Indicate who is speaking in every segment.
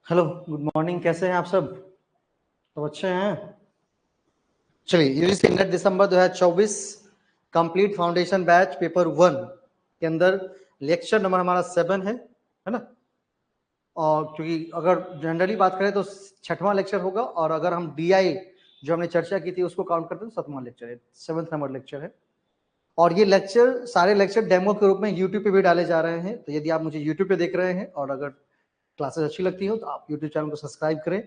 Speaker 1: Hello, good morning. कैसे हैं आप सब? तो अच्छे हैं? चलिए, यूजीसी नेट दिसंबर 2024 कंप्लीट फाउंडेशन बैच पेपर 1 के अंदर लेक्चर नंबर हमारा 7 है ना? और क्योंकि अगर जनरली बात करें तो 6वां लेक्चर होगा, और अगर हम डीआई जो हमने चर्चा की थी उसको काउंट करते हैं तो 7वां लेक्चर है, 7th नंबर लेक्चर है। और ये लेक्चर सारे लेक्चर डेमो के रूप में यूट्यूब पे भी डाले जा रहे हैं। तो यदि आप मुझे यूट्यूब पे देख रहे हैं और अगर क्लासेस अच्छी लगती हो तो आप यूट्यूब चैनल को सब्सक्राइब करें।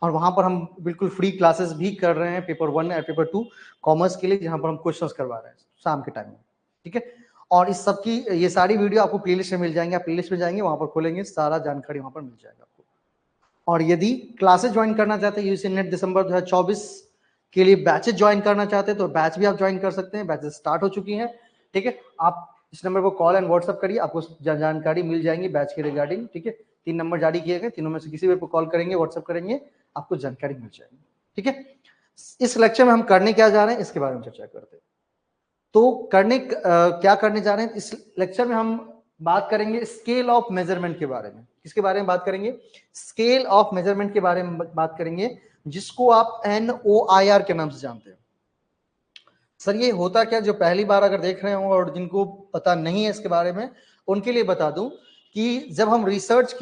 Speaker 1: और वहां पर हम बिल्कुल फ्री क्लासेस भी कर रहे हैं पेपर 1 और पेपर 2 कॉमर्स के लिए, जहां पर हम क्वेश्चंस करवा रहे हैं शाम के टाइम में। ठीक है, और इस सब की ये सारी वीडियो आपको प्लेलिस्ट में मिल जाएंगे। आप प्लेलिस्ट में जाएंगे, वहां पर खोलेंगे, सारा जानकारी वहां पर मिल जाएगा आपको। और यदि क्लासेस ज्वाइन करना चाहते हैं यूजीसी नेट दिसंबर 2024 के लिए बैचेस ज्वाइन करना चाहते हैं तो बैच भी आप ज्वाइन कर सकते हैं। बैचेस स्टार्ट हो चुकी हैं। ठीक है, आप इस नंबर को कॉल एंड व्हाट्सएप करिए, आपको जानकारी मिल जाएंगी बैच के रिगार्डिंग। ठीक है, 3 नंबर जारी किए गए, तीनों में से किसी पर कॉल करेंगे, व्हाट्सएप करेंगे, आपको जानकारी मिल जाएगी। ठीक है, इस लेक्चर में हम करने क्या जा रहे हैं इसके बारे में चर्चा करते हैं। तो क्या करने जा रहे हैं इस लेक्चर में? हम बात करेंगे स्केल ऑफ मेजरमेंट के बारे में। किसके बारे में बात करेंगे? स्केल ऑफ मेजरमेंट के बारे में बात करेंगे, जिसको आप NOIR के नाम से जानते हैं। सर ये होता क्या? जो पहली बार अगर देख रहे हो और जिनको पता नहीं है इसके बारे में, उनके लिए बता दूं कि जब हम रिसर्च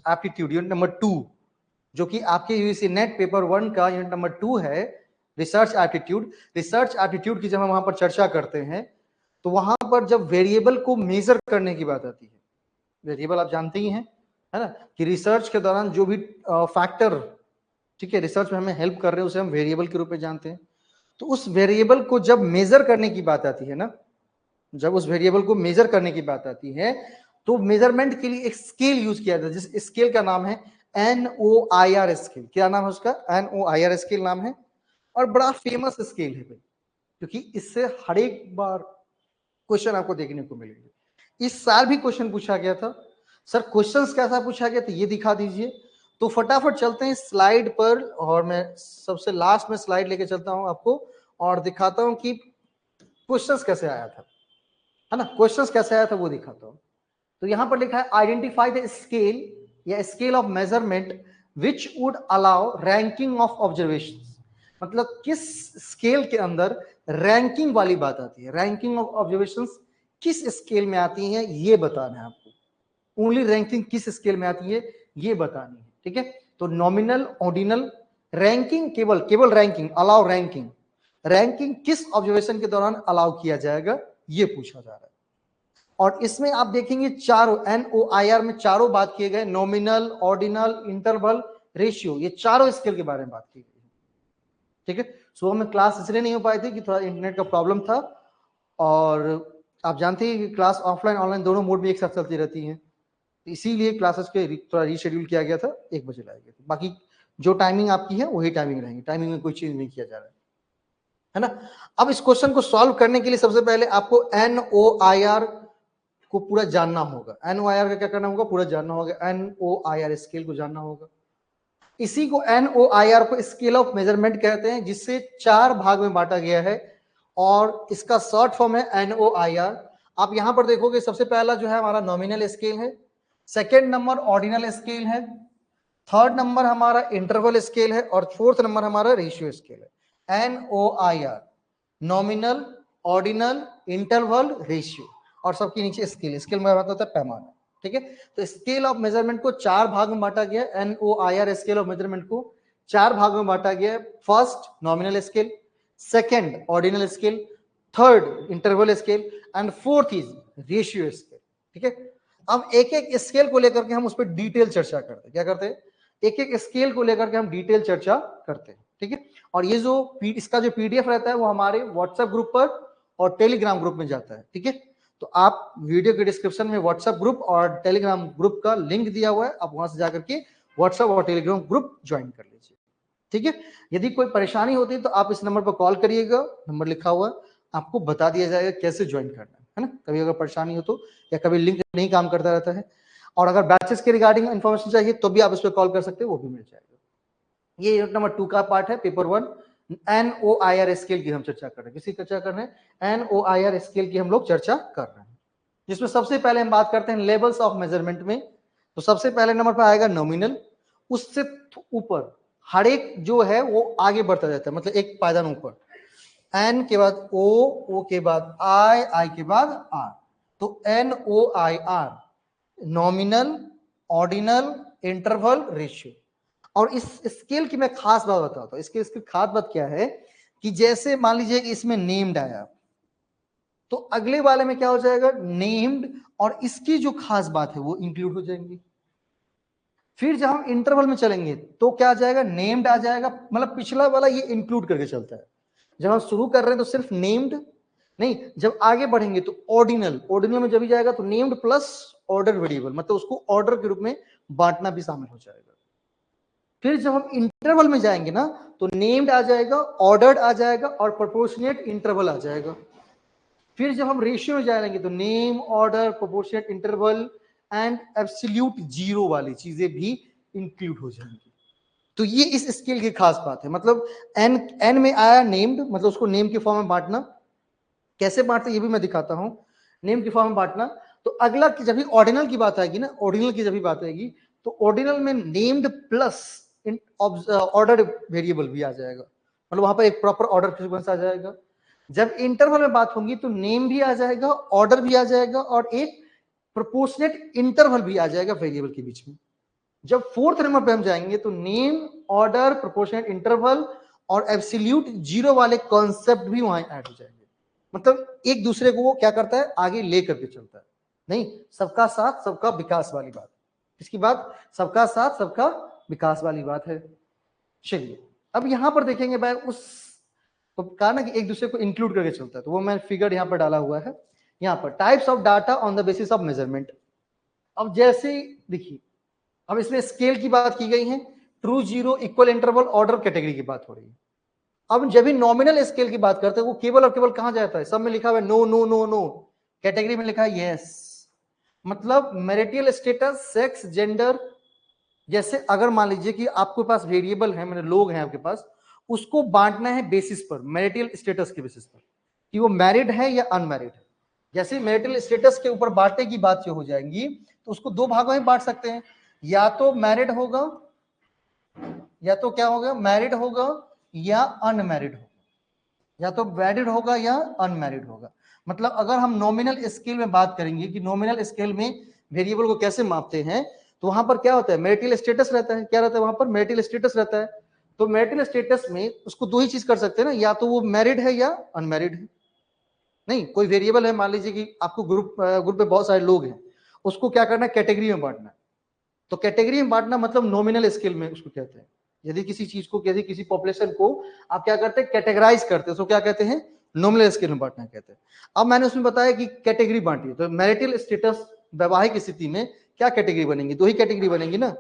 Speaker 1: एप्टीट्यूड यूनिट नंबर 2, जो कि आपके यूजीसी नेट पेपर 1 का यूनिट नंबर 2 है, रिसर्च एप्टीट्यूड की जब हम वहां पर चर्चा करते हैं तो वहां पर जब वेरिएबल को मेजर करने की बात आती है, वेरिएबल आप जानते ही हैं, है ना, कि रिसर्च के दौरान जो भी फैक्टर, ठीक है, रिसर्च में हमें हेल्प कर रहे हैं उसे हम वेरिएबल के रूप में जानते हैं। तो उस वेरिएबल को जब मेजर करने की बात आती है ना, जब उस वेरिएबल को मेजर करने की बात आती है तो मेजरमेंट के लिए एक स्केल यूज किया जाता है, जिस स्केल का नाम है NOIR स्केल। क्या नाम है उसका? NOIR स्केल नाम है, और बड़ा फेमस स्केल है भाई, क्योंकि इससे हर एक बार क्वेश्चन आपको देखने को मिलेंगे। इस साल भी क्वेश्चन पूछा गया था। सर क्वेश्चंस कैसा पूछा गया था ये दिखा दीजिए। तो फटाफट चलते हैं स्लाइड पर, और मैं सबसे लास्ट में स्लाइड लेके चलता हूं आपको और दिखाता हूं कि क्वेश्चंस कैसे आया था, है ना, क्वेश्चंस कैसे आया था वो दिखाता हूं। तो यहां पर लिखा है आइडेंटिफाई द स्केल या scale of measurement which would allow ranking of observation. मतलब किस स्केल के अंदर रैंकिंग वाली बात आती है, रैंकिंग ऑफ ऑब्जर्वेशन किस स्केल में आती है ये बताना है आपको। ओनली रैंकिंग किस स्केल में आती है ये बतानी है। ठीक है, तो नॉमिनल, ऑर्डिनल, रैंकिंग, केवल रैंकिंग, अलाउ रैंकिंग, रैंकिंग किस ऑब्जर्वेशन के दौरान अलाउ किया जाएगा ये पूछा जा रहा है। और इसमें आप देखेंगे चारों NOIR में चारों बात किए गए, नॉमिनल, ऑर्डिनल, इंटरवल, रेशियो, ये चारों स्केल के बारे में बात की गई। ठीक है, सुबह में क्लास इसलिए नहीं हो पाई थी कि थोड़ा इंटरनेट का प्रॉब्लम था, और आप जानते हैं कि क्लास ऑफलाइन ऑनलाइन दोनों मोड में एक साथ चलती रहती हैं, इसीलिए क्लासेस के थोड़ा रीशेड्यूल किया गया था, 1 बजे लाया गया था। बाकी जो टाइमिंग आपकी है वही टाइमिंग रहेगी, टाइमिंग में कोई चेंज नहीं किया जा रहा है ना। अब इस क्वेश्चन को सॉल्व करने के लिए सबसे पहले आपको NOIR को पूरा जानना होगा। NOIR का क्या करना होगा? पूरा जानना होगा। NOIR स्केल को जानना होगा। इसी को NOIR को स्केल ऑफ मेजरमेंट कहते हैं, जिससे 4 भाग में बांटा गया है, और इसका शॉर्ट फॉर्म है NOIR। आप यहां पर देखोगे सबसे पहला जो है हमारा नॉमिनल स्केल है, सेकेंड नंबर ऑर्डिनल स्केल है, थर्ड नंबर हमारा इंटरवल स्केल है, और फोर्थ नंबर हमारा रेशियो स्केल है। NOIR, nominal, ordinal, interval, ratio, और सबके नीचे स्केल। स्केल में मतलब होता है पैमाना। ठीक है, तो स्केल ऑफ मेजरमेंट को 4 भाग में बांटा गया। NOIR स्केल ऑफ मेजरमेंट को 4 भाग में बांटा गया। First nominal scale, second ordinal scale, third interval scale, and fourth is ratio scale. ठीक है, अब एक एक स्केल को लेकर के हम उस पर डिटेल चर्चा करते हैं। क्या करते हैं? एक एक स्केल को लेकर के हम डिटेल चर्चा करते हैं। ठीक है, और ये जो इसका जो PDF रहता है वो हमारे व्हाट्सएप ग्रुप पर और टेलीग्राम ग्रुप में जाता है। ठीक है, तो आप वीडियो के डिस्क्रिप्शन में व्हाट्सएप ग्रुप और टेलीग्राम ग्रुप का लिंक दिया हुआ है, आप वहां से जाकर के व्हाट्सएप और टेलीग्राम ग्रुप ज्वाइन कर लीजिए। ठीक है, यदि कोई परेशानी होती है तो आप इस नंबर पर कॉल करिएगा, नंबर लिखा हुआ है, आपको बता दिया जाएगा कैसे ज्वाइन करना है ना। कभी अगर परेशानी हो तो, या कभी लिंक नहीं काम करता रहता है, और अगर बैचेस के रिगार्डिंग इन्फॉर्मेशन चाहिए तो भी आप इस पर कॉल कर सकते हैं, वो भी मिल जाएगा। ये यूनिट नंबर 2 का पार्ट है, पेपर 1 NOIR स्केल की हम चर्चा कर रहे हैं। किसी चर्चा कर रहे हैं? NOIR स्केल की हम लोग चर्चा कर रहे हैं, जिसमें सबसे पहले हम बात करते हैं लेवल्स ऑफ मेजरमेंट में। तो सबसे पहले नंबर पर आएगा नॉमिनल, उससे ऊपर हर एक जो है वो आगे बढ़ता जाता है, मतलब एक पायदान ऊपर, एन के बाद ओ, ओ के बाद आई, आई के बाद आर, तो N O I R, nominal, ordinal, interval, ratio. और इस स्केल की मैं खास बात बताता हूं, इसकी खास बात क्या है कि जैसे मान लीजिए इसमें नेम्ड आया, तो अगले वाले में क्या हो जाएगा, नेम्ड, और इसकी जो खास बात है वो इंक्लूड हो जाएंगी। फिर जब हम इंटरवल में चलेंगे तो क्या आ जाएगा, नेम्ड आ जाएगा, मतलब पिछला वाला ये इंक्लूड करके चलता है। जब हम शुरू कर रहे हैं तो सिर्फ नेम्ड नहीं, जब आगे बढ़ेंगे तो ऑर्डिनल, ऑर्डिनल में जब भी जाएगा तो नेम्ड प्लस ऑर्डर वेरिएबल, मतलब उसको ऑर्डर के रूप में बांटना भी शामिल हो जाएगा। फिर जब हम इंटरवल में जाएंगे ना तो नेम्ड आ जाएगा, ऑर्डर्ड आ जाएगा और प्रोपोर्शनेट इंटरवल आ जाएगा। फिर जब हम रेशियो में जाएंगे तो name, order, proportionate interval and absolute zero वाली चीजें भी इंक्लूड हो जाएंगी। तो ये इस स्केल की खास बात है, मतलब एन में आया नेम्ड, मतलब उसको नेम के फॉर्म में बांटना। कैसे बांटते ये भी मैं दिखाता हूं, नेम के फॉर्म में बांटना। तो अगला जब भी ऑर्डिनल की बात आएगी ना, ऑर्डिनल की जब भी बात आएगी तो ऑर्डिनल में नेम्ड प्लस ऑर्डर वेरिएबल भी आ जाएगा, मतलब वहां पर एक प्रॉपर ऑर्डर सीक्वेंस आ जाएगा। जब इंटरवल में बात होगी तो नेम भी आ जाएगा, ऑर्डर भी आ जाएगा और एक प्रोपोर्शनेट इंटरवल भी आ जाएगा वेरिएबल के बीच में। जब फोर्थ नंबर पे हम जाएंगे तो नेम, ऑर्डर, प्रोपोर्शनेट इंटरवल और एब्सोल्यूट जीरो वाले कॉन्सेप्ट भी वहां ऐड हो जाएंगे, मतलब एक दूसरे को वो क्या करता है, आगे ले करके चलता है। नहीं, सबका साथ सबका विकास वाली बात, इसकी बात सबका साथ सबका विकास वाली बात है। चलिए अब यहां पर देखेंगे भाई, उस तो कहा ना कि एक दूसरे को इंक्लूड करके चलता है, तो वो मैं फिगर यहां पर डाला हुआ है। यहां पर types of data on the basis of measurement. अब जैसे देखिए, अब इसमें स्केल की बात की गई है, true, zero, equal, interval, order, category की बात हो रही है। अब जब भी नॉमिनल स्केल की बात करते हैं वो केवल और केवल कहां जाता है, सब में लिखा हुआ है no no no no, category में लिखा है यस, मतलब मैरिटल स्टेटस, सेक्स, जेंडर। जैसे अगर मान लीजिए कि आपके पास वेरिएबल है, मैंने लोग हैं आपके पास, उसको बांटना है बेसिस पर, मैरिटल स्टेटस के बेसिस पर कि वो मैरिड है या अनमैरिड है। जैसे मैरिटल स्टेटस के ऊपर बांटने की बात जो हो जाएगी तो उसको दो भागों में बांट सकते हैं, या तो मैरिड होगा, या तो क्या होगा, मैरिड होगा या अनमैरिड होगा, या तो मैरिड होगा या अनमैरिड होगा। मतलब अगर हम नॉमिनल स्केल में बात करेंगे कि नॉमिनल स्केल में वेरिएबल को कैसे मापते हैं, तो वहां पर क्या होता है, मैरिटल स्टेटस रहता है। क्या रहता है वहां पर, मैरिटल स्टेटस रहता है। तो मैरिटल स्टेटस में उसको दो ही चीज कर सकते हैं ना, या तो वो मैरिड है या अनमैरिड है। नहीं, कोई वेरिएबल है, मान लीजिए कि आपको ग्रुप में बहुत सारे लोग हैं, उसको क्या करना है, कैटेगरी में बांटना है। तो कैटेगरी में बांटना मतलब नॉमिनल स्केल में उसको कहते हैं। यदि किसी चीज को, यदि किसी पॉपुलेशन को आप क्या करते हैं, कैटेगराइज करते हैं, तो क्या कहते हैं, नॉमिनल स्केल में बांटना कहते हैं। अब मैंने उसमें बताया कि कैटेगरी बांटी है, तो मैरिटल स्टेटस वैवाहिक स्थिति में क्या कैटेगरी बनेंगी, दो ही कैटेगरी बनेंगी ना,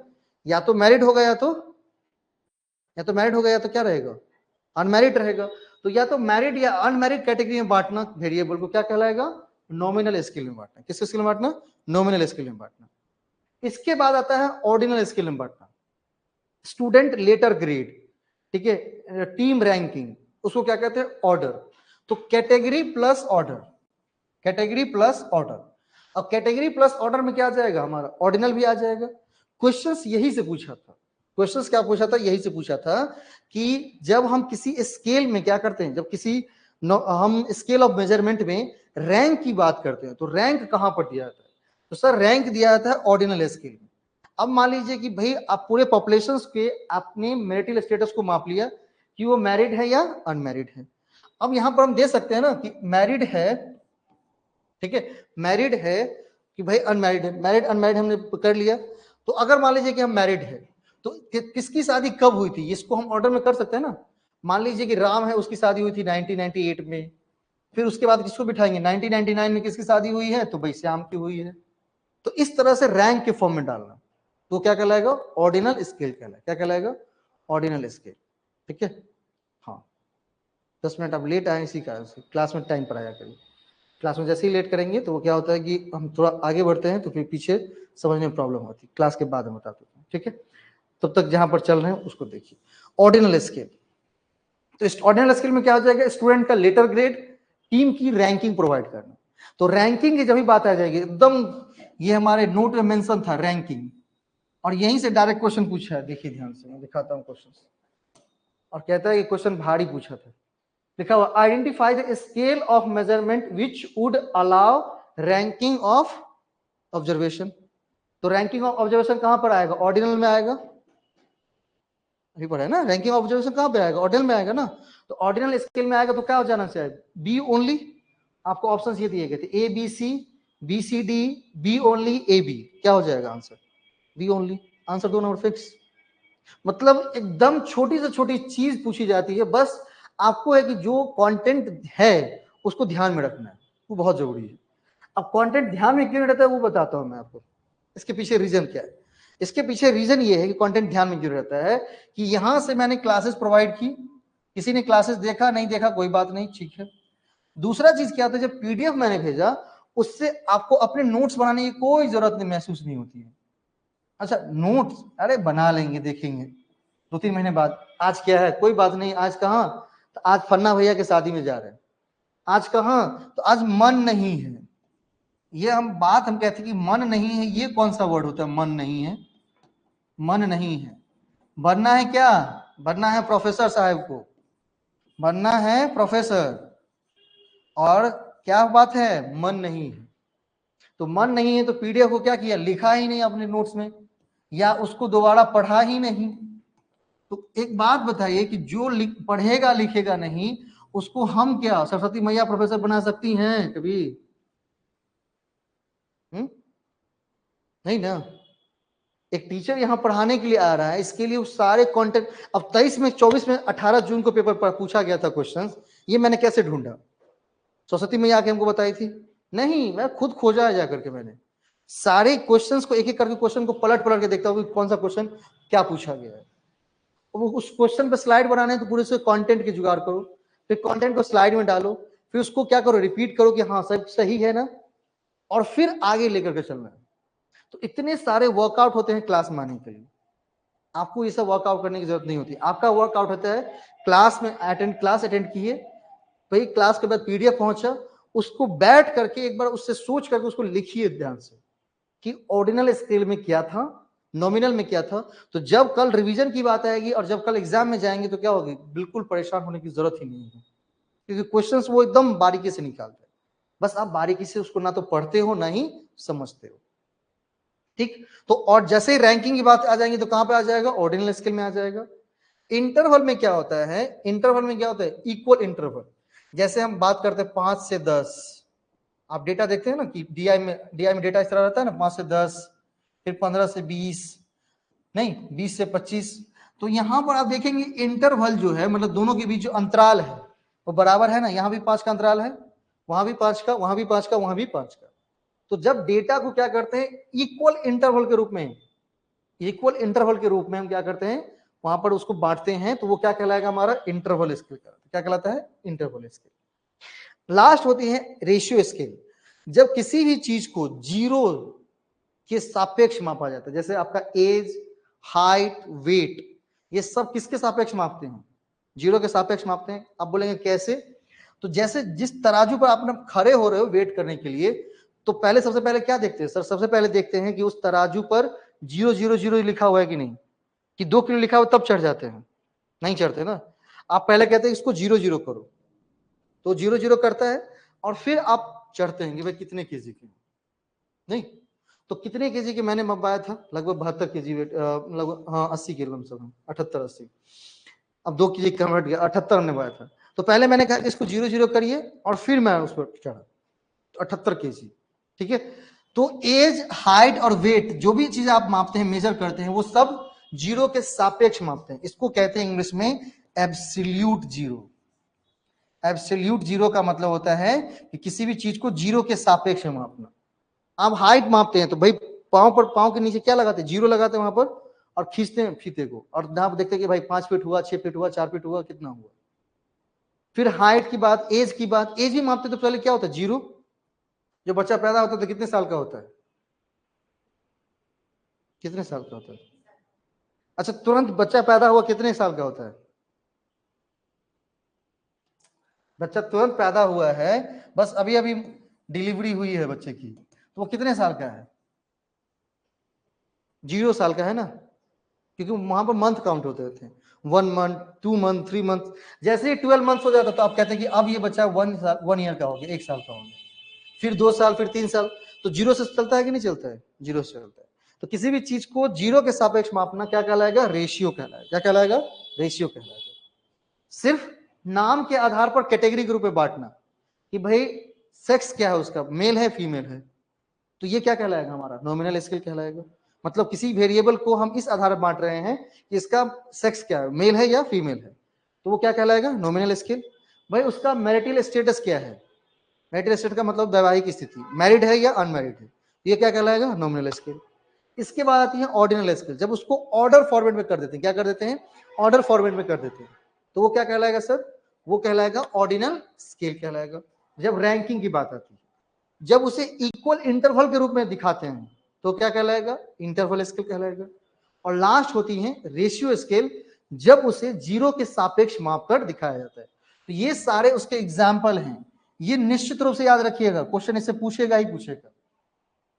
Speaker 1: या तो मैरिड होगा या तो मैरिड होगा या तो क्या रहेगा, अनमैरिड रहेगा। तो या तो मैरिड या अनमैरिड कैटेगरी में बांटना वेरिएबल को क्या कहलाएगा, नॉमिनल स्केल में बांटना। किस स्केल में बांटना, नॉमिनल स्केल में बांटना। इसके बाद आता है ऑर्डिनल स्केल में बांटना, स्टूडेंट लेटर ग्रेड, ठीक है, टीम रैंकिंग, उसको क्या कहते हैं, ऑर्डर। तो category plus order, category plus order. अब कैटेगरी प्लस ऑर्डर में क्या आ जाएगा, हमारा ऑर्डिनल भी आ जाएगा। क्वेश्चंस यही से पूछा था, क्वेश्चंस क्या पूछा था, यही से पूछा था कि जब हम किसी स्केल में क्या करते हैं, जब किसी हम स्केल ऑफ मेजरमेंट में रैंक की बात करते हैं तो रैंक कहां पर दिया जाता है, तो सर रैंक दिया जाता है ऑर्डिनल स्केल में। अब मान लीजिए कि भाई आप पूरे पॉपुलेशन के आपने मैरिटल स्टेटस को माप लिया कि वो मैरिड है या अनमैरिड है। अब यहां पर हम दे सकते हैं ना कि मैरिड है, ठीक है, मैरिड है कि भाई अनमैरिड है, मैरिड अनमैरिड हमने कर लिया। तो अगर मान लीजिए कि हम मैरिड है तो किसकी शादी कब हुई थी, इसको हम ऑर्डर में कर सकते हैं ना। मान लीजिए कि राम है, उसकी शादी हुई थी 1998 में, फिर उसके बाद किसको बिठाएंगे, 1999 में किसकी शादी हुई है, तो भाई श्याम की हुई है। तो इस तरह से रैंक के फॉर्म में डालना, तो क्या कहलाएगा, ऑर्डिनल स्केल कहलाएगा। क्या कहलाएगा, ऑर्डिनल स्केल, ठीक है। हाँ, 10 मिनट आप लेट आए इसी कारण से, क्लास में टाइम पर आया करिए। क्लास में जैसे ही लेट करेंगे तो वो क्या होता है कि हम थोड़ा आगे बढ़ते हैं तो फिर पीछे समझने में प्रॉब्लम होती है। क्लास के बाद हम बता देते हैं, ठीक है। तब तक जहां पर चल रहे हैं उसको देखिए। ऑर्डिनल स्केल, तो इस ऑर्डिनल स्केल में क्या हो जाएगा, स्टूडेंट का लेटर ग्रेड, टीम की रैंकिंग प्रोवाइड करना। तो रैंकिंग की जब भी बात आ जाएगी एकदम, ये हमारे नोट में मेंशन था रैंकिंग, और यहीं से डायरेक्ट क्वेश्चन पूछा है, देखिए ध्यान से, मैं दिखाता हूँ क्वेश्चन। और कहता है कि क्वेश्चन भारी पूछा था। लिखा हुआ identify the scale of measurement which would allow ranking of observation. तो रैंकिंग ऑफ ऑब्जर्वेशन कहां पर आएगा? ऑर्डिनल में आएगा। अभी पढ़ा है ना, रैंकिंग ऑफ ऑब्जर्वेशन कहां पे आएगा? ऑर्डिनल में आएगा ना। तो ऑर्डिनल स्केल में आएगा तो क्या हो जाना चाहिए? B only. आपको ऑप्शन ये दिए गए थे, A B C, B C D, B only, A B. क्या हो जाएगा answer? B only. Answer 2 number fix. मतलब एकदम छोटी से छोटी चीज पूछी जाती है, बस आपको है कि जो कंटेंट है उसको ध्यान में रखना है, वो बहुत जरूरी है। अब कंटेंट ध्यान में क्यों रहता है वो बताता हूं मैं आपको, इसके पीछे रीजन क्या है। इसके पीछे रीजन ये है कि कंटेंट ध्यान में क्यों रहता है कि यहां से मैंने क्लासेस प्रोवाइड की, किसी ने क्लासेस देखा नहीं देखा कोई बात नहीं, ठीक है। दूसरा चीज क्या होता है, जब पीडीएफ मैंने भेजा उससे आपको अपने नोट्स बनाने की कोई जरूरत नहीं महसूस नहीं होती है। अच्छा नोट्स अरे बना लेंगे, देखेंगे 2-3 महीने बाद। आज क्या है, कोई बात नहीं। आज कहाँ? तो आज फन्ना भैया के शादी में जा रहे हैं। आज कहाँ? तो आज मन नहीं है। ये हम कहते हैं कि मन नहीं है, ये कौन सा वर्ड होता है? मन नहीं है, मन नहीं है। बनना है क्या? बनना है प्रोफेसर साहब को, बनना है प्रोफेसर। और क्या बात है? मन नहीं है। तो मन नहीं है तो पीडीएफ को क्या किया? लिखा ही नहीं अपने नोट्स में, या उसको दोबारा पढ़ा ही नहीं। तो एक बात बताइए कि जो पढ़ेगा लिखेगा नहीं, उसको हम क्या सरस्वती मैया प्रोफेसर बना सकती हैं कभी? नहीं ना। एक टीचर यहाँ पढ़ाने के लिए आ रहा है, इसके लिए उस सारे कंटेंट। अब 23 में 24 में 18 जून को पेपर पर पूछा गया था क्वेश्चन, ये मैंने कैसे ढूंढा? सरस्वती मैया आके हमको बताई थी? नहीं, मैं खुद खोजा है जाकर के। मैंने सारे क्वेश्चंस को एक एक करके क्वेश्चन को पलट पलट के देखता हूँ कौन सा क्वेश्चन क्या पूछा गया है। वो उस क्वेश्चन पे स्लाइड बनाने तो पूरे से कंटेंट की जुगाड़ करो, फिर कंटेंट को स्लाइड में डालो, फिर उसको क्या करो, रिपीट करो कि हाँ सब सही है ना, और फिर आगे लेकर के चलना है। तो इतने सारे वर्कआउट होते हैं क्लास में आने के लिए। आपको ये सब वर्कआउट करने की जरूरत नहीं होती। आपका वर्कआउट होता है क्लास में क्लास अटेंड किए, भाई क्लास के बाद पीडीएफ पहुंचा, उसको बैठ करके एक बार उससे सोच करके उसको लिखिए ध्यान से कि ऑर्डिनल स्केल में क्या था, नॉमिनल में क्या था। तो जब कल रिवीजन की बात आएगी और जब कल एग्जाम में जाएंगे तो क्या होगी, बिल्कुल परेशान होने की जरूरत ही नहीं है, क्योंकि क्वेश्चंस वो एकदम बारीकी से निकालते हैं। बस आप बारीकी से उसको ना तो पढ़ते हो ना ही समझते हो, ठीक। तो और जैसे ही रैंकिंग की बात आ जाएंगी तो कहां पे आ जाएगा? ऑर्डिनल स्केल में आ जाएगा। इंटरवल में क्या होता है? इंटरवल में क्या होता है? Equal interval. जैसे हम बात करते हैं 5 से 10, आप डेटा देखते हैं ना कि डीआई में डेटा इस तरह रहता है ना, 5 से 10, फिर 15 से 20, नहीं 20 से 25। तो यहां पर आप देखेंगे इंटरवल जो है, मतलब दोनों के बीच जो अंतराल है वो बराबर है ना। यहां भी 5 का अंतराल है, वहां भी 5 का, वहां भी 5 का, वहां भी 5 का। तो जब डेटा को क्या करते हैं, इक्वल इंटरवल के रूप में, इक्वल इंटरवल के रूप में हम क्या करते हैं, वहां पर उसको बांटते हैं, तो वो क्या कहलाएगा? हमारा इंटरवल स्केल। क्या कहलाता है? Interval scale. लास्ट होती है रेशियो स्केल। जब किसी भी चीज को जीरो के सापेक्ष मापा जाता है, जैसे आपका एज, हाइट, वेट, ये सब किसके सापेक्ष मापते हैं? जीरो के सापेक्ष मापते हैं। आप बोलेंगे कैसे? तो जैसे जिस तराजू पर आप खड़े हो रहे हो वेट करने के लिए, तो पहले सबसे पहले क्या देखते हैं सर? सबसे पहले देखते हैं कि उस तराजू पर 000 लिखा हुआ है कि नहीं, कि 2 किलो लिखा हुआ तब चढ़ जाते हैं, नहीं चढ़ते ना। आप पहले कहते हैं इसको 0 करो, तो 0 करता है, और फिर आप चढ़ते हैं कि भाई कितने केजी के, नहीं तो कितने केजी के मैंने मपाया था? लगभग 72 केजी वेट, लगभग हाँ 80 किलो में सब 78-80। अब 2 केजी कम हट गया, 78 हमने पाया था। तो पहले मैंने कहा इसको 0 करिए और फिर मैं उस पर चढ़ा, तो 78 केजी, ठीक है। तो एज, हाइट और वेट जो भी चीज आप मापते हैं, मेजर करते हैं, वो सब जीरो के सापेक्ष मापते हैं। इसको कहते हैं इंग्लिश में एब्सोल्यूट जीरो। एब्सोल्यूट जीरो का मतलब होता है कि किसी भी चीज को जीरो के सापेक्ष में मापना। आप हाइट मापते हैं तो भाई पांव के नीचे क्या लगाते हैं? 0 लगाते हैं वहां पर, और खींचते हैं फीते को, और आप देखते हैं कि भाई 5 फीट हुआ, 6 फीट हुआ, 4 फीट हुआ, कितना हुआ। फिर हाइट की बात, एज की बात, एज भी मापते तो पहले क्या होता है? 0। जो बच्चा पैदा होता है तो कितने साल का होता है? कितने साल का होता है? अच्छा, तुरंत बच्चा पैदा हुआ कितने साल का होता है? बच्चा तुरंत पैदा हुआ है, बस अभी अभी डिलीवरी हुई है बच्चे की, तो वो कितने साल का है? 0 साल का है ना, क्योंकि वहां पर मंथ काउंट होते थे, 1 मंथ, 2 मंथ, 3 मंथ। जैसे ही 12 मंथ हो जाता तो आप कहते हैं कि अब ये बच्चा 1 ईयर का हो गया, 1 साल का हो गया, फिर 2 साल, फिर 3 साल। तो 0 से चलता है कि नहीं चलता है? 0 से चलता है। तो किसी भी चीज को 0 के सापेक्ष मापना क्या कहलाएगा? रेशियो कहलाएगा। क्या कहलाएगा? रेशियो कहलाएगा। सिर्फ नाम के आधार पर कैटेगरी के रूप में बांटना कि भाई सेक्स क्या है उसका, मेल है फीमेल है, तो ये क्या कहलाएगा? हमारा नॉमिनल स्केल कहलाएगा। मतलब किसी वेरिएबल को हम इस आधार पर बांट रहे हैं कि इसका सेक्स क्या है, मेल है या फीमेल है, तो वो क्या कहलाएगा? Nominal scale. भाई उसका मैरिटल स्टेटस क्या है? मैरिटल स्टेटस का मतलब वैवाहिक स्थिति, मैरिड है या अनमैरिड है, ये क्या कहलाएगा? Nominal scale. इसके बाद आती है ऑर्डिनल स्केल। जब उसको ऑर्डर फॉर्मेट में कर देते हैं, क्या कर देते हैं? ऑर्डर फॉर्मेट में कर देते हैं, तो वो क्या कहलाएगा सर? वो कहलाएगा ऑर्डिनल स्केल कहलाएगा। जब रैंकिंग की बात आती है, जब उसे इक्वल इंटरवल के रूप में दिखाते हैं तो क्या कहलाएगा? इंटरवल स्केल कहलाएगा। और लास्ट होती है रेशियो स्केल, जब उसे 0 के सापेक्ष मापकर दिखाया जाता है। तो ये सारे उसके एग्जाम्पल हैं। ये निश्चित रूप से याद रखिएगा, क्वेश्चन इससे पूछेगा ही पूछेगा,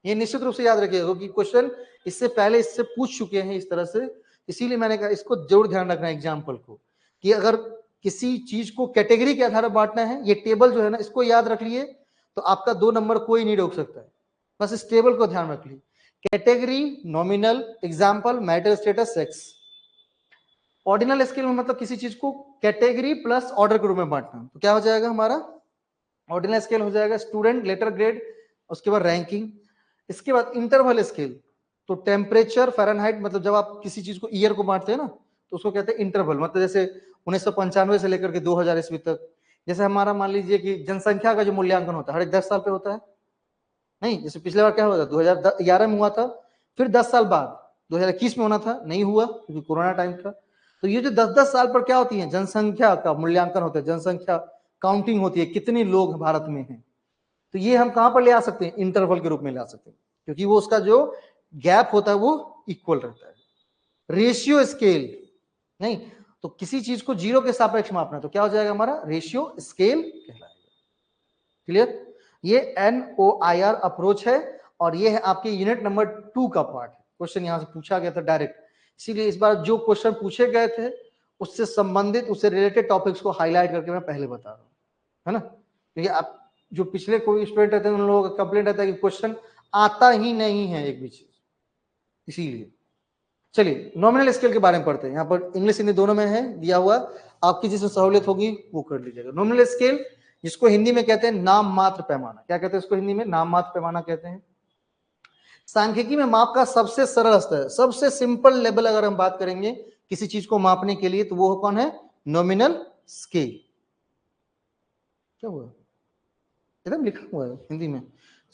Speaker 1: ये निश्चित रूप से याद रखिएगा, क्योंकि क्वेश्चन इससे पहले इससे पूछ चुके हैं इस तरह से। इसीलिए मैंने कहा इसको जरूर ध्यान रखना है एग्जाम्पल को, कि अगर किसी चीज को कैटेगरी के आधार पर बांटना है, ये टेबल जो है ना, इसको याद रख लिए तो आपका 2 नंबर कोई नहीं रोक सकता है। बस इस टेबल को ध्यान रख ली, category, nominal, example, marital status, sex. Ordinal scale में मतलब किसी चीज को कैटेगरी प्लस ऑर्डर के रूप में बांटना, तो क्या हो जाएगा हमारा? ऑर्डिनल स्केल हो जाएगा स्टूडेंट, लेटर ग्रेड, उसके बाद रैंकिंग। इसके बाद इंटरवल स्केल, तो टेम्परेचर, फ़ारेनहाइट, मतलब जब आप किसी चीज को ईयर को बांटते हैं ना, तो उसको कहते हैं इंटरवल। मतलब जैसे 1995 से लेकर के 2000 ईस्वी तक। जैसे हमारा मान लीजिए कि जनसंख्या का जो मूल्यांकन होता है हर एक 10 साल पे होता है, नहीं? जैसे पिछले बार क्या हुआ था? 2011 में हुआ था, फिर 10 साल बाद 2021 में होना था, नहीं हुआ क्योंकि कोरोना टाइम था। तो ये जो 10-10 साल पर क्या होती है? जनसंख्या का मूल्यांकन होता है, जनसंख्या काउंटिंग होती है, कितने लोग भारत में हैं। तो ये हम कहां पर ले आ सकते हैं? इंटरवल के रूप में ले आ सकते हैं, क्योंकि वो उसका जो गैप होता है वो इक्वल रहता है। रेशियो स्केल नहीं, तो किसी चीज को 0 के सापेक्ष मापना, तो क्या हो जाएगा हमारा? रेशियो स्केल कहलाएगा। क्लियर? ये NOIR अप्रोच है, और ये है आपके यूनिट नंबर 2 का पार्ट। क्वेश्चन यहां से पूछा गया था डायरेक्ट, इसीलिए इस बार जो क्वेश्चन पूछे गए थे उससे संबंधित, उससे रिलेटेड टॉपिक्स को हाईलाइट करके मैं पहले बता रहा हूं, है ना? क्योंकि आप जो पिछले कोई स्टूडेंट रहते हैं उन लोगों का कंप्लेंट रहता है कि क्वेश्चन आता ही नहीं है एक भी चीज, इसीलिए। चलिए नॉमिनल स्केल के बारे में पढ़ते हैं। यहाँ पर इंग्लिश हिंदी दोनों में है दिया हुआ, आपकी जिसमें सहूलियत होगी वो कर लीजिएगा। नॉमिनल स्केल, जिसको हिंदी में कहते हैं नाम मात्र पैमाना। क्या कहते हैं इसको हिंदी में? नाम मात्र पैमाना कहते हैं। सांख्यिकी में माप का सबसे सरल स्तर, सबसे सिंपल लेवल अगर हम बात करेंगे किसी चीज को मापने के लिए, तो वो कौन है? Nominal scale. क्या हुआ? एकदम लिखा हुआ है हिंदी में,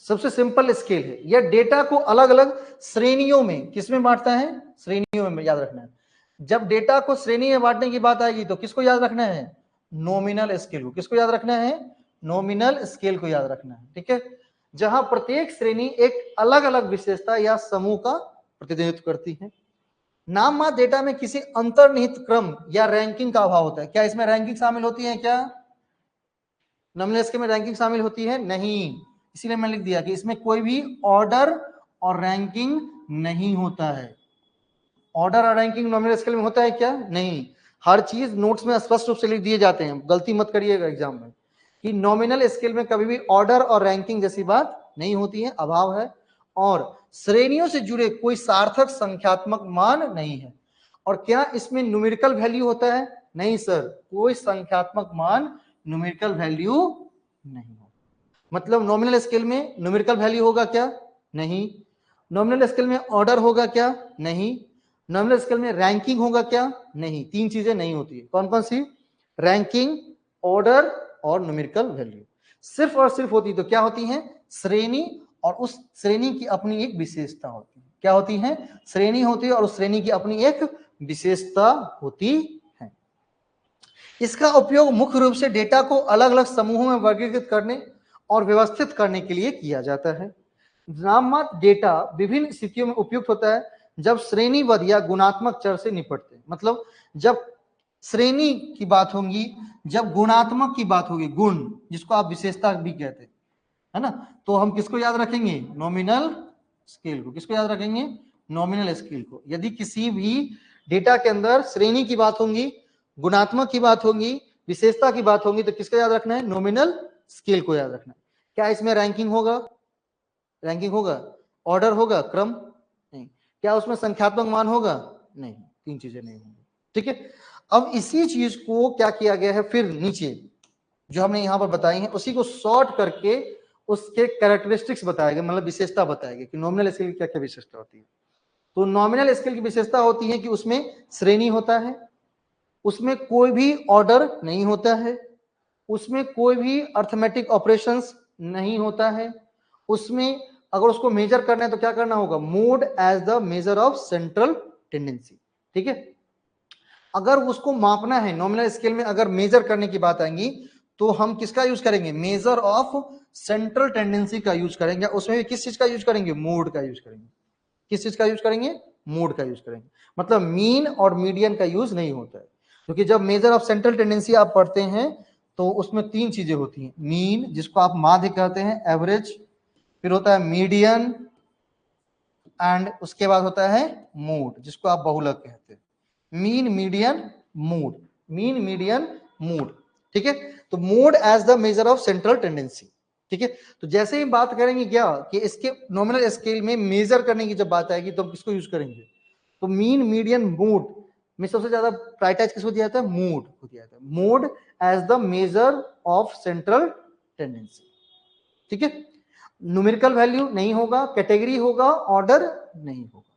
Speaker 1: सबसे सिंपल स्केल है। यह डेटा को अलग अलग श्रेणियों में किसमें बांटता है? श्रेणियों में, याद रखना है। जब डेटा को श्रेणी में बांटने की बात आएगी तो किसको याद रखना है? नॉमिनल स्केल को। किसको याद रखना है? नॉमिनल स्केल को याद रखना है, ठीक है? जहां प्रत्येक श्रेणी एक अलग अलग विशेषता या समूह का प्रतिनिधित्व करती है। नाम मात्र डेटा में किसी अंतर्निहित क्रम या रैंकिंग का अभाव होता है। क्या इसमें रैंकिंग शामिल होती है? क्या नॉमिनल स्केल में रैंकिंग शामिल होती है? नहीं। इसीलिए मैंने लिख दिया कि इसमें कोई भी ऑर्डर और रैंकिंग नहीं होता है। ऑर्डर और रैंकिंग नॉमिनल स्केल में होता है क्या? नहीं। हर चीज नोट्स में स्पष्ट रूप से लिख दिए जाते हैं, गलती मत करिएगा एग्जाम में, कि नॉमिनल स्केल में कभी भी ऑर्डर और रैंकिंग जैसी बात नहीं होती है, अभाव है। और श्रेणियों से जुड़े कोई सार्थक संख्यात्मक मान नहीं है। और क्या इसमें न्यूमेरिकल वैल्यू होता है? नहीं सर, कोई संख्यात्मक मान न्यूमेरिकल वैल्यू नहीं होगा। मतलब नॉमिनल स्केल में न्यूमेरिकल वैल्यू होगा क्या? नहीं। नॉमिनल स्केल में ऑर्डर होगा क्या? नहीं। नॉमिनल स्केल में रैंकिंग होगा क्या? नहीं। 3 चीजें नहीं होती है। कौन कौन सी? रैंकिंग, ऑर्डर और न्यूमेरिकल वैल्यू। सिर्फ और सिर्फ होती तो क्या होती है? श्रेणी, और उस श्रेणी की अपनी एक विशेषता होती है। क्या होती है? श्रेणी होती है और उस श्रेणी की अपनी एक विशेषता होती है। इसका उपयोग मुख्य रूप से डेटा को अलग अलग समूहों में वर्गीकृत करने और व्यवस्थित करने के लिए किया जाता है। नाममात्र डेटा विभिन्न स्थितियों में उपयुक्त होता है जब श्रेणीबद्ध या गुणात्मक चर से निपटते हैं। मतलब जब श्रेणी की बात होगी, जब गुणात्मक की बात होगी, गुण जिसको आप विशेषता भी कहते हैं, है ना, तो हम किसको याद रखेंगे? नॉमिनल स्केल को। किसको याद रखेंगे? नॉमिनल स्केल को। यदि किसी भी डेटा के अंदर श्रेणी की बात होगी, गुणात्मक की बात होगी, विशेषता की बात होगी, तो किसका याद रखना है? नॉमिनल स्केल को याद रखना है। क्या इसमें रैंकिंग होगा? रैंकिंग होगा? ऑर्डर होगा? क्रम? नहीं। क्या उसमें संख्यात्मक मान होगा? नहीं, तीन चीजें नहीं होंगी। ठीक है, अब इसी चीज को क्या किया गया है, फिर नीचे जो हमने यहां पर बताई है उसी को शॉर्ट करके उसके कैरेक्टरिस्टिक्स बताए गए, मतलब विशेषता बताए गए कि नॉमिनल स्केल की क्या क्या विशेषता होती है। तो नॉमिनल स्केल की विशेषता होती है कि उसमें श्रेणी होता है, उसमें कोई भी ऑर्डर नहीं होता है, उसमें कोई भी अर्थमेटिक ऑपरेशंस नहीं होता है, उसमें अगर उसको मेजर करना है तो क्या करना होगा? Mode as the measure of central tendency. ठीक है, अगर उसको मापना है नॉमिनल स्केल में, अगर मेजर करने की बात आएंगी तो हम किसका यूज करेंगे? मेजर ऑफ सेंट्रल टेंडेंसी का यूज करेंगे। उसमें भी किस चीज का यूज करेंगे? मोड का यूज करेंगे। किस चीज का यूज करेंगे? मोड का यूज करेंगे। मतलब मीन और मीडियन का यूज नहीं होता है, क्योंकि जब मेजर ऑफ सेंट्रल टेंडेंसी आप पढ़ते हैं तो उसमें तीन चीजें होती हैं। मीन, जिसको आप माध्य कहते हैं, एवरेज, फिर होता है मीडियन, एंड उसके बाद होता है मोड, जिसको आप बहुलक कहते हैं। Mean, median, mode, mean, median, mode. ठीक है, तो mode as the measure of central tendency. ठीक है, तो जैसे ही बात करेंगे क्या कि इसके नॉमिनल स्केल में मेजर करने की जब बात आएगी तो हम किसको यूज करेंगे? तो मीन, मीडियन, मोड में सबसे ज्यादा प्रायोरिटाइज किसको दिया जाता है? मोड को दिया जाता है। Mode as the measure of central tendency. ठीक है, न्यूमेरिकल वैल्यू नहीं होगा, कैटेगरी होगा, ऑर्डर नहीं होगा।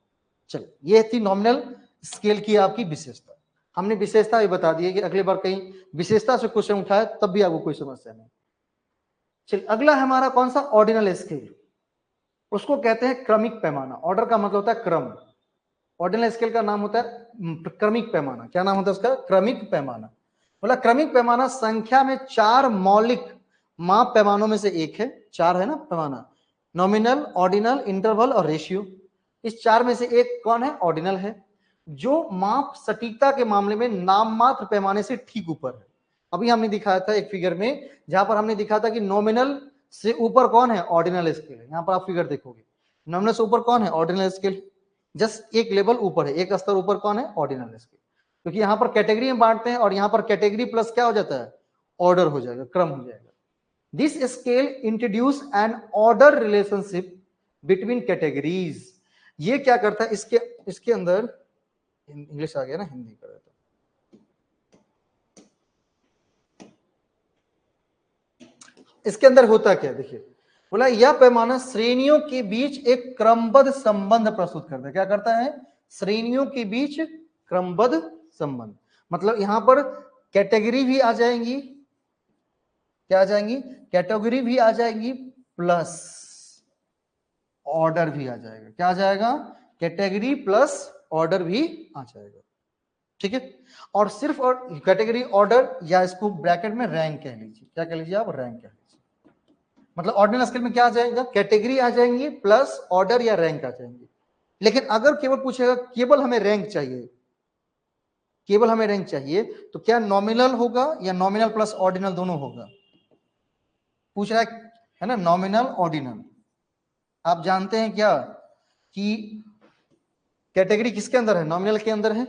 Speaker 1: चलो, ये थी नॉमिनल स्केल की आपकी विशेषता। हमने विशेषता भी बता दी है कि अगली बार कहीं विशेषता से क्वेश्चन उठाए तब भी आपको कोई समस्या नहीं। चलिए, अगला है हमारा कौन सा? Ordinal scale. उसको कहते हैं क्रमिक पैमाना। ऑर्डर का मतलब होता है क्रम, ऑर्डिनल स्केल का नाम होता है क्रमिक पैमाना। क्या नाम होता है उसका? क्रमिक पैमाना। बोला क्रमिक पैमाना संख्या में चार मौलिक माप पैमानों में से एक है। चार है ना पैमाना, नॉमिनल, ऑर्डिनल, इंटरवल और रेशियो। इस चार में से एक कौन है? ऑर्डिनल है, जो माप सटीकता के मामले में नाम मात्र पैमाने से ठीक ऊपर है। अभी हमने दिखाया था एक फिगर में, जहां पर हमने दिखाया था कि नॉमिनल से ऊपर कौन है? ऑर्डिनल स्केल है। यहां पर आप फिगर देखोगे, नॉमिनल से ऊपर कौन है? Ordinal scale. जस्ट एक लेवल ऊपर है, एक स्तर ऊपर कौन है? Ordinal scale. क्योंकि यहां पर कैटेगरी में बांटते हैं और यहां पर कैटेगरी प्लस क्या हो जाता है? ऑर्डर हो जाएगा, क्रम हो जाएगा। This scale introduce N order relationship between categories. ये क्या करता है? इसके अंदर इंग्लिश आ गया ना, हिंदी कर देता। इसके अंदर होता क्या? देखिए, बोला यह पैमाना श्रेणियों के बीच एक क्रमबद्ध संबंध प्रस्तुत करता है। क्या करता है? श्रेणियों के बीच क्रमबद्ध संबंध। मतलब यहां पर कैटेगरी भी आ जाएंगी, क्या आ जाएंगी? कैटेगरी भी आ जाएंगी, प्लस ऑर्डर भी आ जाएगा। क्या आ जाएगा? कैटेगरी प्लस ऑर्डर भी आ जाएगा। ठीक है, और सिर्फ और कैटेगरी, ऑर्डर, या इसको ब्रैकेट में रैंक कह लीजिए। क्या कह लीजिए आप? रैंक कह लीजिए। मतलब ऑर्डिनल स्केल में क्या आ जाएगा? कैटेगरी आ जाएंगी प्लस ऑर्डर या रैंक आ जाएंगे। लेकिन अगर केवल पूछेगा केवल हमें रैंक चाहिए, केवल हमें रैंक चाहिए, तो क्या नॉमिनल होगा या नॉमिनल प्लस ऑर्डिनल दोनों होगा? पूछ रहा है ना, नॉमिनल ऑर्डिनल। आप जानते हैं क्या कि कैटेगरी किसके अंदर है? नॉमिनल के अंदर है।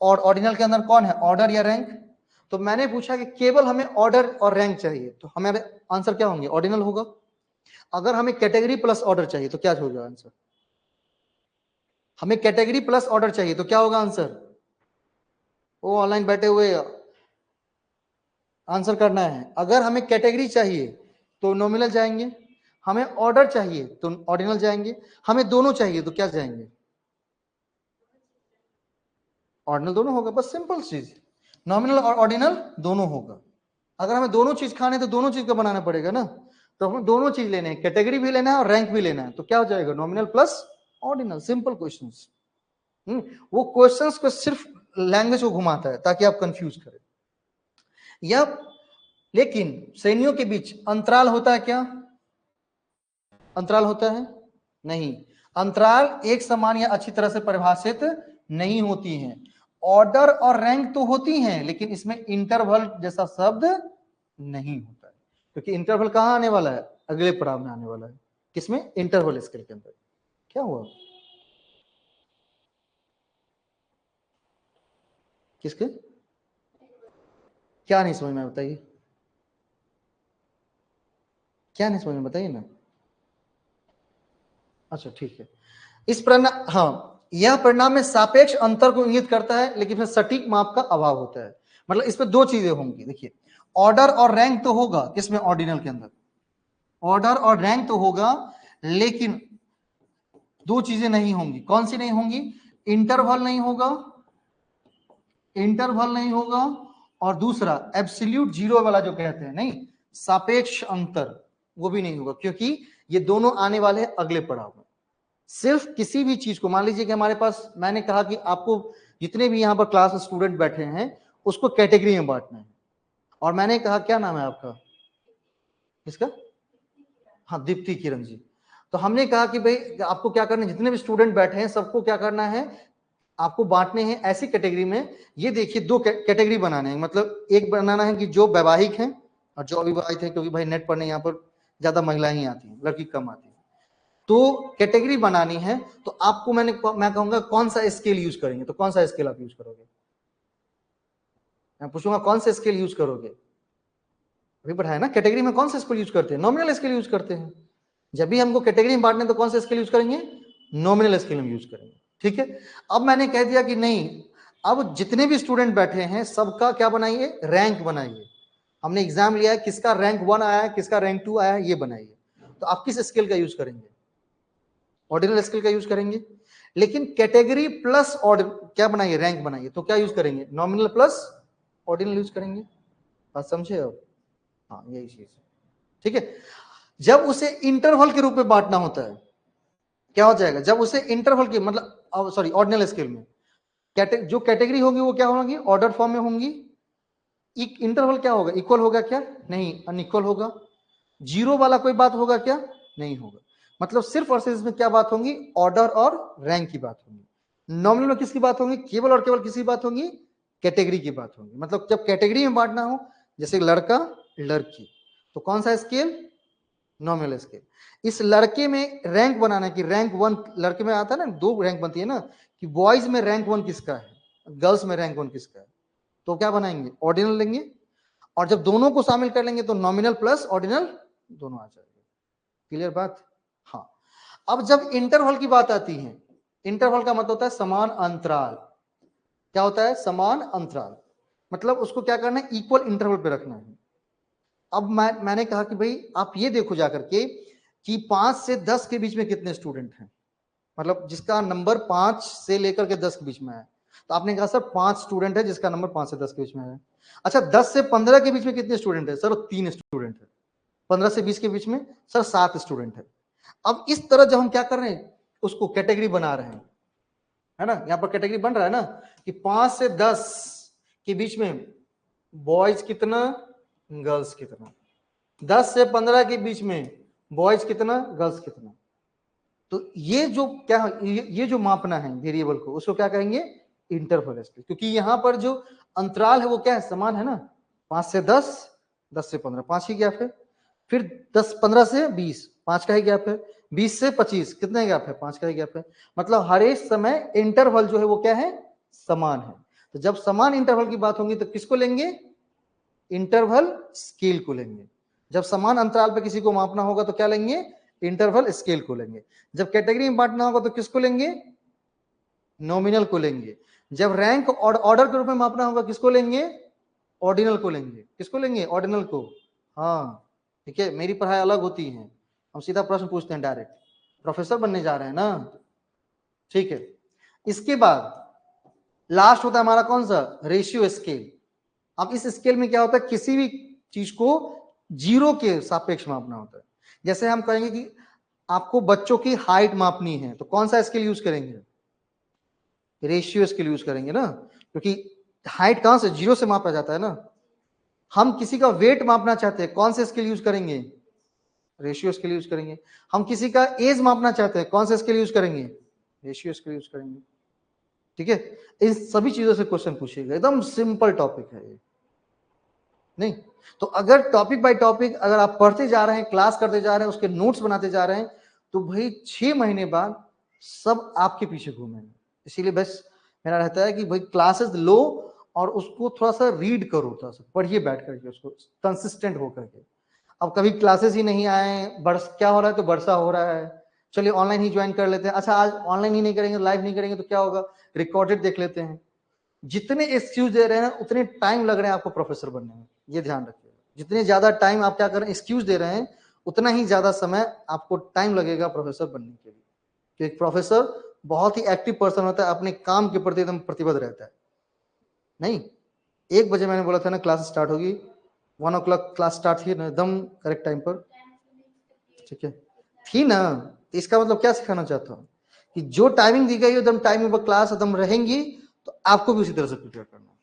Speaker 1: और ऑर्डिनल के अंदर कौन है? ऑर्डर या रैंक। तो मैंने पूछा कि केवल हमें ऑर्डर और रैंक चाहिए, तो हमारे आंसर क्या होंगे? ऑर्डिनल होगा। अगर हमें कैटेगरी प्लस ऑर्डर चाहिए तो क्या होगा आंसर? हमें कैटेगरी प्लस ऑर्डर चाहिए तो क्या होगा आंसर? वो ऑनलाइन बैठे हुए आंसर करना है। अगर हमें कैटेगरी चाहिए तो नॉमिनल जाएंगे, हमें ऑर्डर चाहिए तो ऑर्डिनल जाएंगे, हमें दोनों चाहिए तो क्या जाएंगे? ऑर्डिनल दोनों होगा। बस सिंपल चीज, नॉमिनल और ऑर्डिनल दोनों होगा। अगर हमें दोनों चीज खाने तो दोनों चीज का बनाना पड़ेगा ना, तो हमें दोनों चीज लेने हैं, कैटेगरी भी लेना है और रैंक भी लेना है। तो क्या हो जाएगा? Nominal plus ordinal. Simple questions. वो क्वेश्चंस को सिर्फ लैंग्वेज को घुमाता है ताकि आप कंफ्यूज करें। या लेकिन श्रेणियों के बीच अंतराल होता है क्या? अंतराल होता है? नहीं। अंतराल एक समान या अच्छी तरह से परिभाषित नहीं होती हैं। ऑर्डर और रैंक तो होती हैं, लेकिन इसमें इंटरवल जैसा शब्द नहीं होता है। क्योंकि इंटरवल कहां आने वाला है? अगले पड़ाव में आने वाला है। किसमें? इंटरवल स्केल के अंदर। क्या हुआ? किसके? क्या नहीं समझ में, बताइए क्या नहीं समझ में, बताइए ना। अच्छा ठीक है। इस परिणाम, हाँ, यह परिणाम में सापेक्ष अंतर को इंगित करता है, लेकिन फिर सटीक माप का अभाव होता है। मतलब इस पे दो चीजें होंगी, देखिए, ऑर्डर और रैंक तो होगा किसमें, ऑर्डिनल के अंदर ऑर्डर और रैंक तो होगा, लेकिन दो चीजें नहीं होंगी। कौन सी नहीं होंगी? इंटरवल नहीं होगा, इंटरवल नहीं होगा, और दूसरा एब्सोल्यूट जीरो वाला जो कहते हैं, नहीं, सापेक्ष अंतर, वो भी नहीं होगा, क्योंकि ये दोनों आने वाले हैं अगले पड़ाव में। सिर्फ किसी भी चीज को, मान लीजिए कि हमारे पास, मैंने कहा कि आपको जितने भी यहाँ पर क्लास में स्टूडेंट बैठे हैं उसको कैटेगरी में बांटना है, और मैंने कहा क्या नाम है आपका, किसका? हाँ, दीप्ति किरण जी। तो हमने कहा कि भाई आपको क्या करना है, जितने भी स्टूडेंट बैठे हैं सबको क्या करना है, आपको बांटने हैं ऐसी कैटेगरी में। ये देखिए, दो कैटेगरी बनाने हैं, मतलब एक बनाना है कि जो वैवाहिक हैं और जो अविवाहित हैं, क्योंकि भाई नेट पढ़ने यहाँ पर ज्यादा महिलाएं ही आती हैं, लड़की कम आती है। तो कैटेगरी बनानी है, तो आपको मैं कहूंगा कौन सा स्केल यूज करेंगे, तो कौन सा स्केल आप यूज करोगे? मैं पूछूंगा कौन सा स्केल यूज करोगे? अभी पढ़ाया ना, कैटेगरी में कौन सा स्केल यूज करते हैं? नॉमिनल स्केल यूज करते हैं। जब भी हमको कैटेगरी में बांटने तो कौन सा स्केल यूज करेंगे? नॉमिनल स्केल हम यूज करेंगे। ठीक है, अब मैंने कह दिया कि नहीं, अब जितने भी स्टूडेंट बैठे हैं सबका क्या बनाइए, रैंक बनाइए। हमने एग्जाम लिया है, किसका रैंक 1 आया है, किसका रैंक 2 आया है, ये बनाइए। तो आप किस स्केल का यूज करेंगे? ऑर्डिनल स्केल का यूज करेंगे। लेकिन कैटेगरी प्लस क्या बनाइए, रैंक बनाइए, तो क्या यूज करेंगे? नॉमिनल प्लस ऑर्डिनल यूज करेंगे। बात समझे अब? हाँ, यही चीज। ठीक है, जब उसे इंटरवल के रूप में बांटना होता है, क्या हो जाएगा? जब उसे इंटरवल के, मतलब सॉरी, ऑर्डिनल स्केल में जो कैटेगरी होगी वो क्या होगी, ऑर्डर फॉर्म में होंगी। इंटरवल क्या होगा, इक्वल होगा क्या? नहीं, अनइक्वल होगा। जीरो वाला कोई बात होगा क्या? नहीं होगा। मतलब सिर्फ और सिर्फ इसमें क्या बात होगी, ऑर्डर और रैंक की बात होगी। नॉमिनल में किसकी बात होगी? केवल और केवल किसकी बात होगी? कैटेगरी की बात होगी। मतलब जब कैटेगरी में बांटना हो, जैसे लड़का लड़की, तो कौन सा स्केल? Nominal scale. इस लड़के में रैंक बनाना कि रैंक 1, लड़के में आता है ना, दो रैंक बनती है ना, कि बॉयज में रैंक 1 किसका है, गर्ल्स में रैंक 1 किसका है, तो क्या बनाएंगे, ऑर्डिनल लेंगे। और जब दोनों को शामिल कर लेंगे तो नॉमिनल प्लस ऑर्डिनल दोनों आ जाएगा। क्लियर बात? हाँ। अब जब इंटरवल की बात आती है, इंटरवल का मतलब होता है समान अंतराल। क्या होता है? समान अंतराल। मतलब उसको क्या करना है, इक्वल इंटरवल पे रखना है। अब मैंने कहा कि भाई आप ये देखो जाकर के कि 5 से 10 के बीच में कितने स्टूडेंट हैं, मतलब जिसका नंबर 5 से लेकर के 10 के बीच में है। तो आपने कहा सर 5 स्टूडेंट है जिसका नंबर 5 से 10 के बीच में है। अच्छा, 10 से 15 के बीच में कितने स्टूडेंट है? सर 3 स्टूडेंट है। 15 से 20 के बीच में सर 7 स्टूडेंट है। अब इस तरह जब हम क्या कर रहे हैं, उसको कैटेगरी बना रहे हैं, है ना, यहाँ पर कैटेगरी बन रहा है ना, कि 5 से 10 के बीच में बॉयज कितना, गर्ल्स कितना, 10 से 15 के बीच में बॉयज कितना, गर्ल्स कितना। तो ये जो क्या, ये जो मापना है वेरिएबल को, उसको क्या कहेंगे, इंटरवल स्केल। क्योंकि यहाँ पर जो अंतराल है वो क्या है, समान है ना, 5 से 10, 10 से 15, 5 ही गैप है। फिर 10, 15 से 20, 5 का ही गैप है। 20 से 25 कितने गैप है, 5 का ही गैप है। मतलब हर एक समय इंटरवल जो है वो क्या है, समान है। तो जब समान इंटरवल की बात होगी तो किसको लेंगे, इंटरवल स्केल को लेंगे। जब समान अंतराल पे किसी को मापना होगा तो क्या लेंगे, इंटरवल स्केल को लेंगे। जब कैटेगरी में बांटना होगा तो किसको लेंगे, नॉमिनल को लेंगे। जब रैंक और ऑर्डर के रूप में मापना होगा किसको लेंगे, ऑर्डिनल को लेंगे। किसको लेंगे, ऑर्डिनल को। हाँ ठीक है, मेरी पढ़ाई अलग होती है, हम सीधा प्रश्न पूछते हैं डायरेक्ट, प्रोफेसर बनने जा रहे हैं ना। ठीक है, इसके बाद लास्ट होता है हमारा कौन सा, रेशियो स्केल। अब इस स्केल में क्या होता है, किसी भी चीज को जीरो के सापेक्ष मापना होता है। जैसे हम कहेंगे कि आपको बच्चों की हाइट मापनी है, तो कौन सा स्केल यूज करेंगे, रेशियो स्केल यूज करेंगे ना, क्योंकि हाइट कहां से, जीरो से मापा जाता है ना। हम किसी का वेट मापना चाहते हैं, कौन से स्केल यूज करेंगे, रेशियो स्केल यूज करेंगे। हम किसी का एज मापना चाहते हैं, कौन सा स्केल यूज करेंगे, रेशियो स्केल यूज करेंगे। ठीक है, इन सभी चीजों से क्वेश्चन पूछिएगा, एकदम सिंपल टॉपिक है ये। नहीं तो अगर टॉपिक बाय टॉपिक अगर आप पढ़ते जा रहे हैं, क्लास करते जा रहे हैं, उसके नोट्स बनाते जा रहे हैं, तो भाई 6 महीने बाद सब आपके पीछे घूमेंगे। इसीलिए बस मेरा रहता है कि भाई क्लासेस लो और उसको थोड़ा सा रीड करो, थोड़ा सा पढ़िए बैठ करके उसको कंसिस्टेंट होकर के। अब कभी क्लासेस ही नहीं आए, क्या हो रहा है, तो वर्षा हो रहा है, चलिए ऑनलाइन ही ज्वाइन कर लेते हैं। अच्छा आज ऑनलाइन ही नहीं करेंगे, लाइव नहीं करेंगे तो क्या होगा, रिकॉर्डेड देख लेते हैं। जितने एक्सक्यूज दे रहे हैं उतने टाइम लग रहे हैं आपको प्रोफेसर बनने में, ये ध्यान रखिएगा। जितने ज्यादा टाइम आप क्या कर रहे हैं, एक्सक्यूज दे रहे हैं, उतना ही ज्यादा समय आपको टाइम लगेगा प्रोफेसर बनने के लिए। तो एक प्रोफेसर बहुत ही एक्टिव पर्सन होता है, अपने काम के प्रति एकदम प्रतिबद्ध रहता है। नहीं 1 बजे मैंने बोला था ना क्लास स्टार्ट होगी, 1 o'clock क्लास स्टार्ट थी ना एकदम करेक्ट टाइम पर, ठीक है थी ना। तो इसका मतलब क्या सिखाना चाहता हूँ कि जो टाइमिंग दी गई है एकदम टाइमिंग पर क्लास एकदम रहेंगी, तो आपको भी उसी तरह से प्रिपेयर करना है,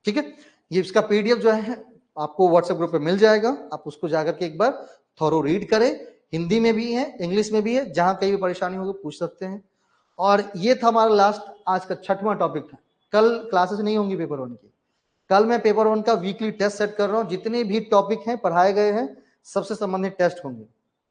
Speaker 1: ठीक है। ये इसका पीडीएफ जो है आपको व्हाट्सएप ग्रुप पे मिल जाएगा, आप उसको जाकर के एक बार थोरो रीड करें। हिंदी में भी है, इंग्लिश में भी है, जहां कहीं भी परेशानी होगी पूछ सकते हैं। और ये था हमारा लास्ट आज का 6वां टॉपिक था। कल क्लासेस नहीं होंगी पेपर 1 की। कल मैं पेपर 1 का वीकली टेस्ट सेट कर रहा हूँ। जितने भी टॉपिक हैं पढ़ाए गए हैं सबसे संबंधित टेस्ट होंगे,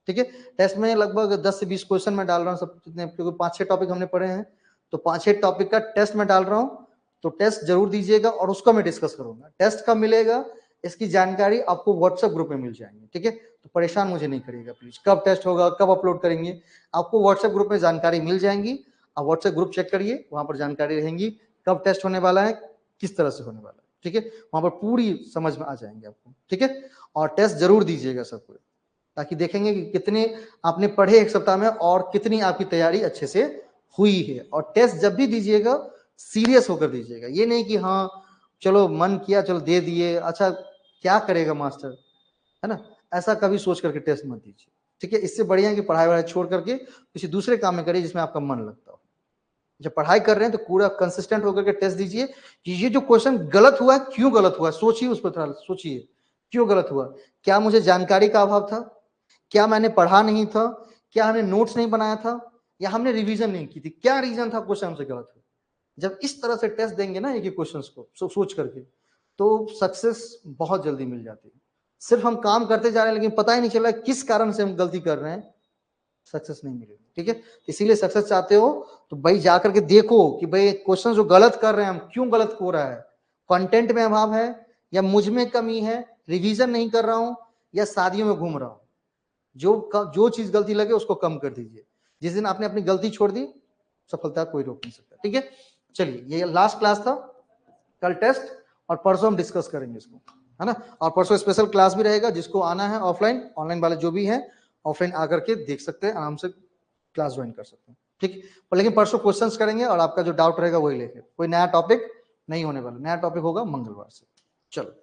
Speaker 1: ठीक है। टेस्ट में लगभग 10 से 20 क्वेश्चन मैं डाल रहा हूँ सब, जितने क्योंकि 5-6 टॉपिक हमने पढ़े हैं, तो 5-6 टॉपिक का टेस्ट में डाल रहा हूँ। तो टेस्ट जरूर दीजिएगा और उसको मैं डिस्कस करूंगा। टेस्ट कब मिलेगा इसकी जानकारी आपको व्हाट्सएप ग्रुप में मिल जाएंगे, ठीक है। तो परेशान मुझे नहीं करिएगा प्लीज, कब टेस्ट होगा कब अपलोड करेंगे, आपको व्हाट्सएप ग्रुप में जानकारी मिल जाएंगी। आप व्हाट्सएप ग्रुप चेक करिए, वहां पर जानकारी रहेंगी कब टेस्ट होने वाला है, किस तरह से होने वाला है, ठीक है। वहां पर पूरी समझ में आ जाएंगे आपको, ठीक है। और टेस्ट जरूर दीजिएगा सबको, ताकि देखेंगे कि कितने आपने पढ़े 1 सप्ताह में और कितनी आपकी तैयारी अच्छे से हुई है। और टेस्ट जब भी दीजिएगा सीरियस होकर दीजिएगा, ये नहीं कि हाँ चलो मन किया चलो दे दिए, अच्छा क्या करेगा मास्टर, है ना, ऐसा कभी सोच करके टेस्ट मत दीजिए, ठीक है। इससे बढ़िया है कि पढ़ाई वढ़ाई छोड़ करके किसी दूसरे काम में करिए जिसमें आपका मन लगता हो। जब पढ़ाई कर रहे हैं तो पूरा कंसिस्टेंट होकर के टेस्ट दीजिए कि ये जो क्वेश्चन गलत हुआ है क्यों गलत हुआ है, सोचिए उस पर थोड़ा सोचिए क्यों गलत हुआ। क्या मुझे जानकारी का अभाव था, क्या मैंने पढ़ा नहीं था, क्या हमने नोट्स नहीं बनाया था, या हमने रिवीजन नहीं की थी, क्या रीजन था क्वेश्चन हमसे गलत हुआ। जब इस तरह से टेस्ट देंगे ना एक एक क्वेश्चंस को सोच करके, तो सक्सेस बहुत जल्दी मिल जाती है। सिर्फ हम काम करते जा रहे हैं लेकिन पता ही नहीं चल रहा है किस कारण से हम गलती कर रहे हैं, सक्सेस नहीं मिलेगी, ठीक है। इसीलिए सक्सेस चाहते हो तो भाई जाकर के देखो कि भाई क्वेश्चन जो गलत कर रहे हैं हम क्यों गलत हो रहा है, कंटेंट में अभाव है या मुझ में कमी है, रिवीजन नहीं कर रहा हूं या शादियों में घूम रहा हूं। जो चीज गलती लगे उसको कम कर दीजिए। जिस दिन आपने अपनी गलती छोड़ दी सफलता कोई रोक नहीं सकता, ठीक है। चलिए ये लास्ट क्लास था, कल टेस्ट और परसों हम डिस्कस करेंगे इसको, है ना। और परसों स्पेशल क्लास भी रहेगा, जिसको आना है ऑफलाइन, ऑनलाइन वाले जो भी है ऑफलाइन आकर के देख सकते हैं, आराम से क्लास ज्वाइन कर सकते हैं, ठीक है। लेकिन परसों क्वेश्चंस करेंगे और आपका जो डाउट रहेगा वही लेके, कोई नया टॉपिक नहीं होने वाला, नया टॉपिक होगा मंगलवार से। चलो